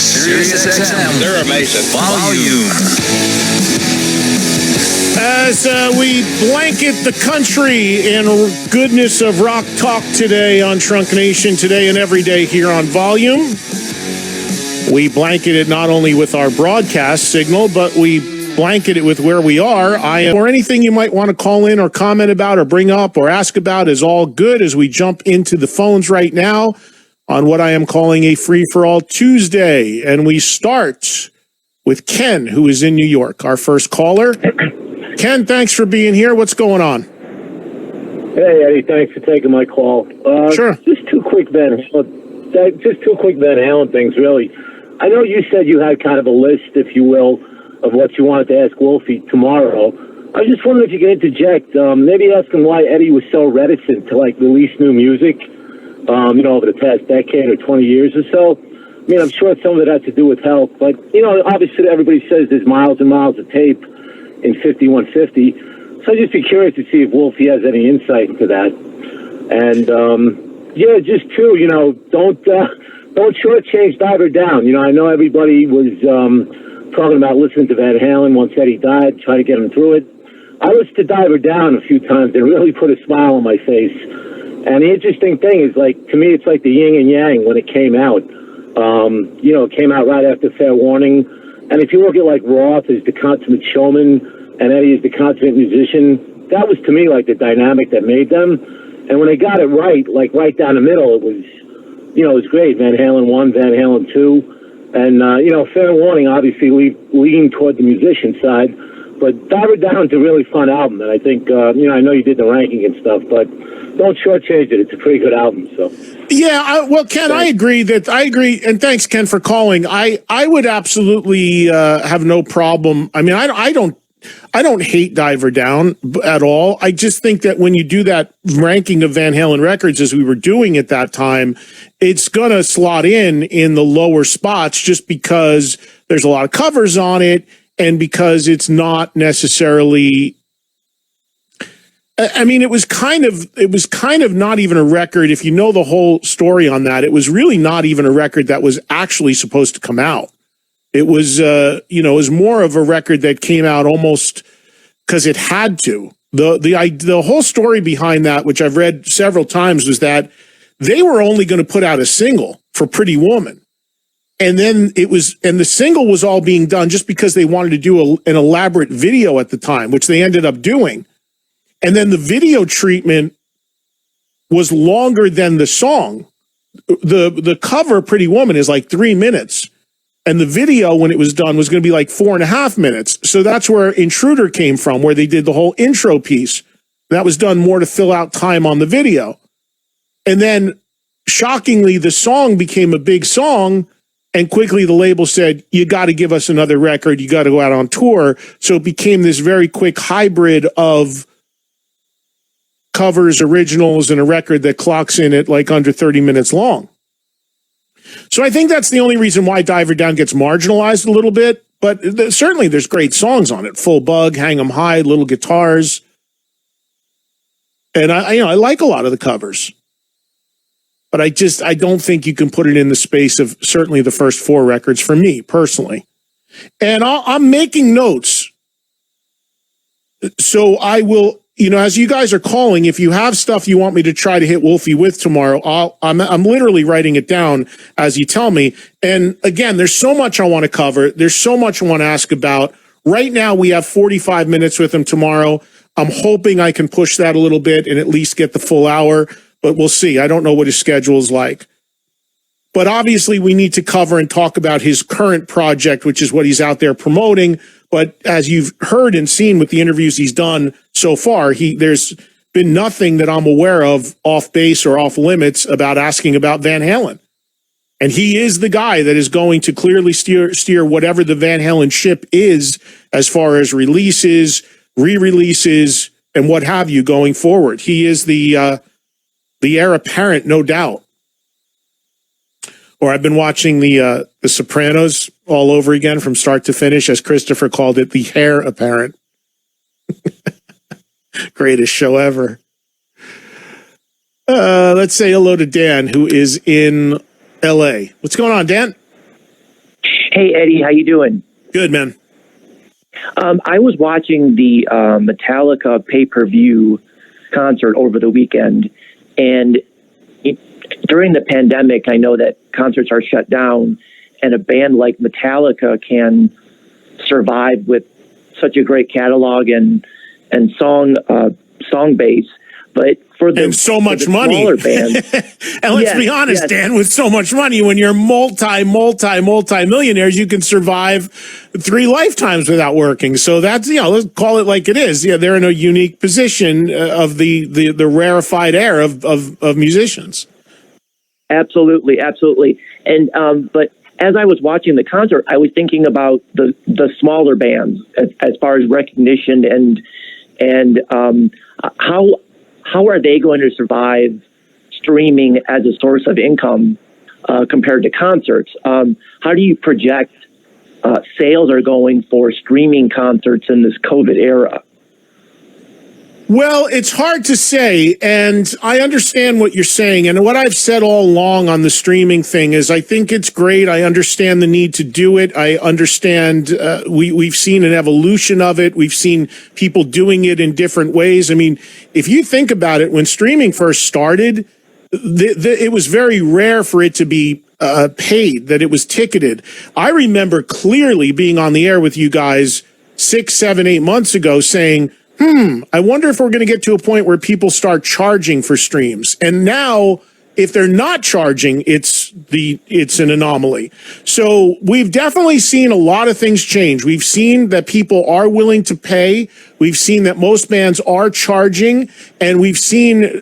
SiriusXM. They're amazing. Volume. As we blanket the country in goodness of rock talk today on Trunk Nation, today and every day here on Volume, we blanket it not only with our broadcast signal, but we blanket it with where we are. Or anything you might want to call in or comment about or bring up or ask about is all good as we jump into the phones right now on what I am calling a free-for-all Tuesday. And we start with Ken, who is in New York, our first caller. Ken, thanks for being here. What's going on? Hey, Eddie, thanks for taking my call. Sure. Just two quick Van Halen things, really. I know you said you had kind of a list, if you will, of what you wanted to ask Wolfie tomorrow. I was just wondering if you could interject, maybe ask him why Eddie was so reticent to, release new music, over the past decade or 20 years or so. I mean, I'm sure some of it has to do with health, but, obviously everybody says there's miles and miles of tape in 5150. So I'd just be curious to see if Wolfie has any insight into that. And, just too, don't shortchange Diver Down. I know everybody was talking about listening to Van Halen once Eddie died, trying to get him through it. I listened to Diver Down a few times and it really put a smile on my face. And the interesting thing is, to me, it's like the yin and yang when it came out. It came out right after Fair Warning. And if you look at, Roth as the consummate showman and Eddie as the consummate musician, that was, to me, the dynamic that made them. And when they got it right, right down the middle, it was, it was great. Van Halen 1, Van Halen 2. And, Fair Warning, obviously, leaning toward the musician side. But Diver Down's a really fun album. And I think, I know you did the ranking and stuff, but don't shortchange it. It's a pretty good album. So. Yeah, Ken, thanks. I agree. And thanks, Ken, for calling. I would absolutely have no problem. I mean, I don't hate Diver Down at all. I just think that when you do that ranking of Van Halen records, as we were doing at that time, it's going to slot in the lower spots just because there's a lot of covers on it and because it's not necessarily... I mean, it was kind of not even a record. If you know the whole story on that, it was really not even a record that was actually supposed to come out. It was, it was more of a record that came out almost because it had to. The whole story behind that, which I've read several times, was that they were only going to put out a single for Pretty Woman. And then the single was all being done just because they wanted to do an elaborate video at the time, which they ended up doing. And then the video treatment was longer than the song. The cover, Pretty Woman, is 3 minutes. And the video, when it was done, was going to be 4.5 minutes. So that's where Intruder came from, where they did the whole intro piece. That was done more to fill out time on the video. And then, shockingly, the song became a big song. And quickly the label said, you got to give us another record. You got to go out on tour. So it became this very quick hybrid of covers, originals, and a record that clocks in at under 30 minutes long. So I think that's the only reason why Diver Down gets marginalized a little bit, but certainly there's great songs on it. Full Bug, Hang 'em High, Little Guitars. And I like a lot of the covers. But I don't think you can put it in the space of certainly the first 4 records for me personally. And I'm making notes. So I will, as you guys are calling, if you have stuff you want me to try to hit Wolfie with tomorrow, I'm literally writing it down as you tell me. And again, there's so much I want to cover. There's so much I want to ask about. Right now, we have 45 minutes with him tomorrow. I'm hoping I can push that a little bit and at least get the full hour, but we'll see. I don't know what his schedule is like. But obviously, we need to cover and talk about his current project, which is what he's out there promoting. But as you've heard and seen with the interviews he's done so far, there's been nothing that I'm aware of off base or off limits about asking about Van Halen. And he is the guy that is going to clearly steer whatever the Van Halen ship is as far as releases, re-releases, and what have you going forward. He is the heir apparent, no doubt. Or I've been watching the Sopranos all over again from start to finish, as Christopher called it, the heir apparent. Greatest show ever. Let's say hello to Dan, who is in L.A. What's going on, Dan? Hey, Eddie, how you doing? Good, man. I was watching the Metallica pay-per-view concert over the weekend, and during the pandemic, I know that concerts are shut down, and a band like Metallica can survive with such a great catalog and song base. But for the and so much money, smaller bands, and let's be honest, Dan, with so much money, when you're multi-millionaires, you can survive 3 lifetimes without working. So that's, let's call it like it is. Yeah, they're in a unique position of the rarefied air of musicians. Absolutely. And but as I was watching the concert, I was thinking about the smaller bands as far as recognition and how are they going to survive streaming as a source of income compared to concerts? How do you project sales are going for streaming concerts in this COVID era? Well, it's hard to say, and I understand what you're saying. And what I've said all along on the streaming thing is I think it's great. I understand the need to do it. I understand we've seen an evolution of it. We've seen people doing it in different ways. I mean, if you think about it, when streaming first started, it was very rare for it to be paid, that it was ticketed. I remember clearly being on the air with you guys 6, 7, 8 months ago saying, I wonder if we're going to get to a point where people start charging for streams. And now, if they're not charging, it's an anomaly. So we've definitely seen a lot of things change. We've seen that people are willing to pay. We've seen that most bands are charging, and we've seen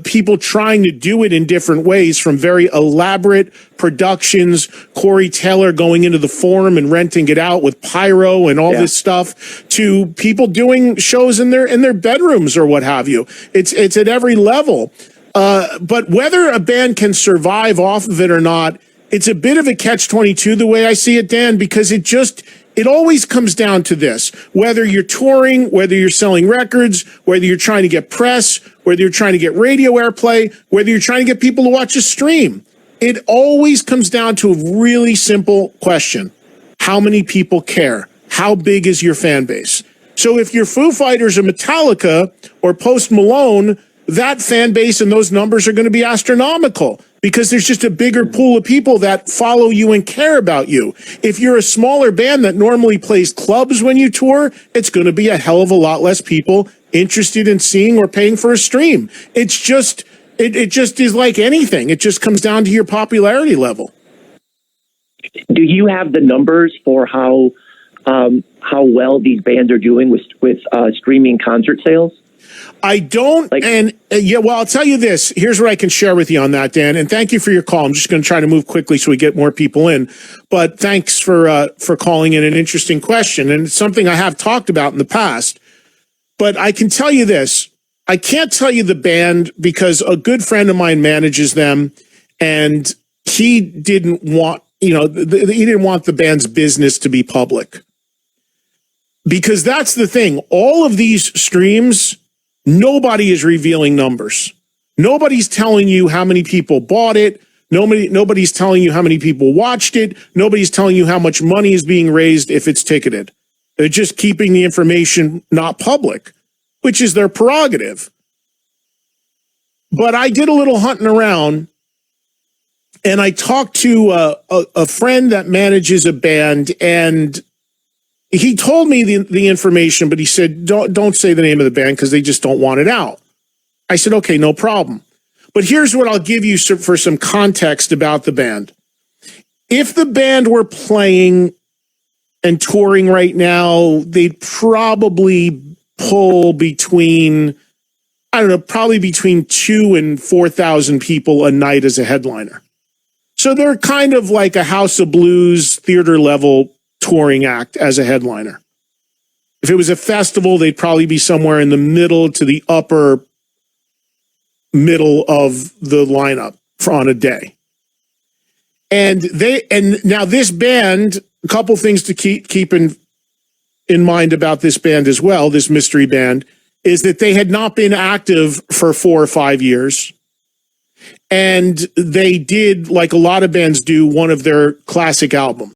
people trying to do it in different ways, from very elaborate productions, Corey Taylor going into the Forum and renting it out with pyro and all this stuff, to people doing shows in their bedrooms or what have you. It's at every level. But whether a band can survive off of it or not, it's a bit of a catch-22 the way I see it, Dan, because it always comes down to this. Whether you're touring, whether you're selling records, whether you're trying to get press, whether you're trying to get radio airplay, whether you're trying to get people to watch a stream, it always comes down to a really simple question. How many people care? How big is your fan base? So if you're Foo Fighters or Metallica or Post Malone, that fan base and those numbers are going to be astronomical because there's just a bigger pool of people that follow you and care about you. If you're a smaller band that normally plays clubs when you tour, it's going to be a hell of a lot less people interested in seeing or paying for a stream. It's just, it just is like anything. It just comes down to your popularity level. Do you have the numbers for how well these bands are doing with streaming concert sales? I don't, well, I'll tell you this. Here's what I can share with you on that, Dan, and thank you for your call. I'm just going to try to move quickly so we get more people in, but thanks for calling in an interesting question, and it's something I have talked about in the past. But I can tell you this. I can't tell you the band because a good friend of mine manages them, and he didn't want, he didn't want the band's business to be public. Because that's the thing. All of these streams, nobody is revealing numbers. Nobody's telling you how many people bought it. Nobody's telling you how many people watched it. Nobody's telling you how much money is being raised if it's ticketed. They're just keeping the information not public, which is their prerogative. But I did a little hunting around, and I talked to a friend that manages a band, and he told me the information, but he said, don't say the name of the band because they just don't want it out. I said, okay, no problem. But here's what I'll give you for some context about the band. If the band were playing and touring right now, they'd probably pull between, probably between 2,000 and 4,000 people a night as a headliner. So they're kind of like a House of Blues theater level touring act as a headliner. If it was a festival, they'd probably be somewhere in the middle to the upper middle of the lineup on a day. And now this band, a couple things to keep in mind about this band as well, this mystery band, is that they had not been active for 4 or 5 years. And they did, like a lot of bands do, one of their classic albums.